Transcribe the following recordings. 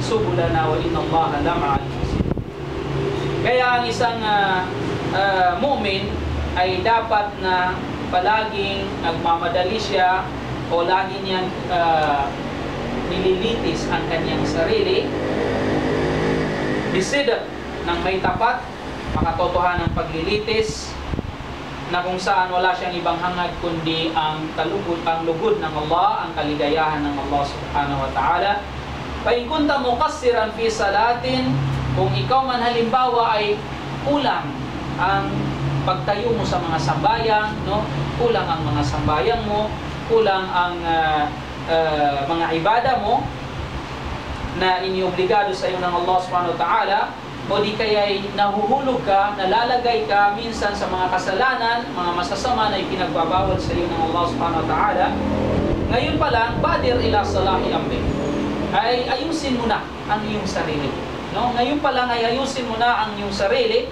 subulana wa inna Allaha lama'al muhsinin. Kaya ang isang mu'min ay dapat na palaging nagmamadali siya o lagi niyang nililitis ang kanyang sarili, bisidq ng may tapat, makatotohanan ng paglilitis, na kung saan wala siyang ibang hangad kundi ang lugod ng Allah, ang kaligayahan ng Allah subhanahu wa ta'ala. Fa in kunta muqassiran fi salatin, kung ikaw man halimbawa ay kulang ang pagtayo mo sa mga sambayang, no? Kulang ang mga sambayang mo, kulang ang mga ibada mo na iniobligado sa iyo ng Allah subhanahu wa ta'ala, o di kaya'y nahuhulog ka, nalalagay ka minsan sa mga kasalanan, mga masasama na ipinagbabawal sa iyo ng Allah subhanahu wa ta'ala, ngayon pa lang, badir ila salahi amri, ay ayusin mo na ang iyong sarili. No? Ngayon pa lang ay ayusin mo na ang iyong sarili,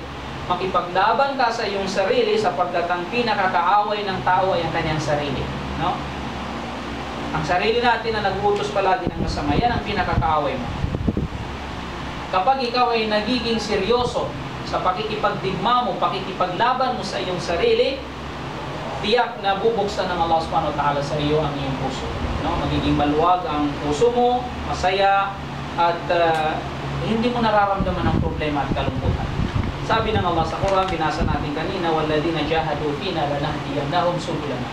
makipaglaban ka sa iyong sarili sapagkat ang pinakakaaway ng tao ay ang kanyang sarili. No? Ang sarili natin na nag-uutos palagi ng masama, yan ang pinakakaaway mo. Kapag ikaw ay nagiging seryoso sa pakikipagdigma mo, pakikipaglaban mo sa iyong sarili, tiyak na bubuksan ng Allah subhanahu wa ta'ala sa iyo ang iyong puso. No? Magiging maluwag ang puso mo, masaya, at hindi mo nararamdaman ang problema at kalungkutan. Sabi ng Allah sa Quran, binasa natin kanina, وَالَّذِينَ جَاهَدُوا فِينَا لَنَهْدِيَنَّهُمْ سُبُلَنَا.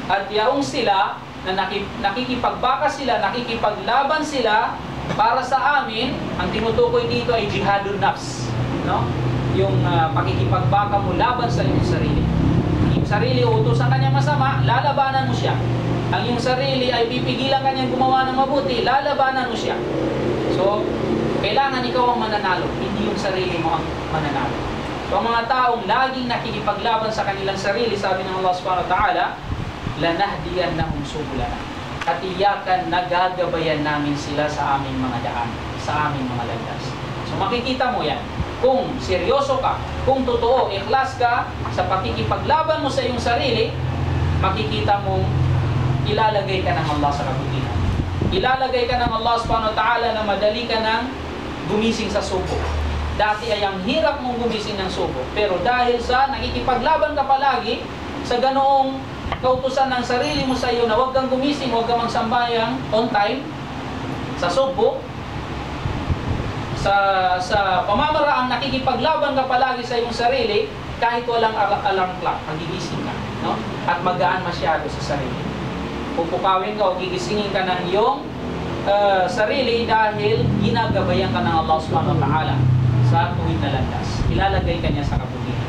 At yaong sila na nakikipagbaka sila, nakikipaglaban sila para sa amin, ang tinutukoy dito ay jihadun nafs, no? Yung pakikipagbaka mo laban sa iyong sarili. Ang iyong sarili utos ang kanyang masama, lalabanan mo siya. Ang iyong sarili ay pipigilan kanyang gumawa ng mabuti, lalabanan mo siya. So, kailangan ikaw ang mananalo, hindi yung sarili mo ang mananalo. So, ang mga taong laging nakikipaglaban sa kanilang sarili, sabi ng Allah subhanahu wa ta'ala, lanahdiyannahum subulana. Katiyakan nagagabayan namin sila sa aming mga daan, sa aming mga landas. So makikita mo yan. Kung seryoso ka, kung totoo, ikhlas ka sa pakikipaglaban mo sa iyong sarili, makikita mong ilalagay ka ng Allah sa kabutihan. Ilalagay ka ng Allah subhanahu wa ta'ala na madali ka ng gumising sa subo. Dati ay ang hirap mong gumising ng subo. Pero dahil sa nakikipaglaban ka palagi sa ganoong kautusan ng sarili mo sa iyo na huwag kang gumising, huwag kang magsambayang on time sa subo, sa pamamaraang nakikipaglaban ka palagi sa iyong sarili, kahit walang alarm clock, magigising ka, no? At magaan masyado sa sarili. Pupukawin ka o gigisingin ka ng iyong sarili dahil ginagabayan ka ng Allah subhanahu wa ta'ala sa tuwid na landas. Ilalagay ka niya sa kabutihan.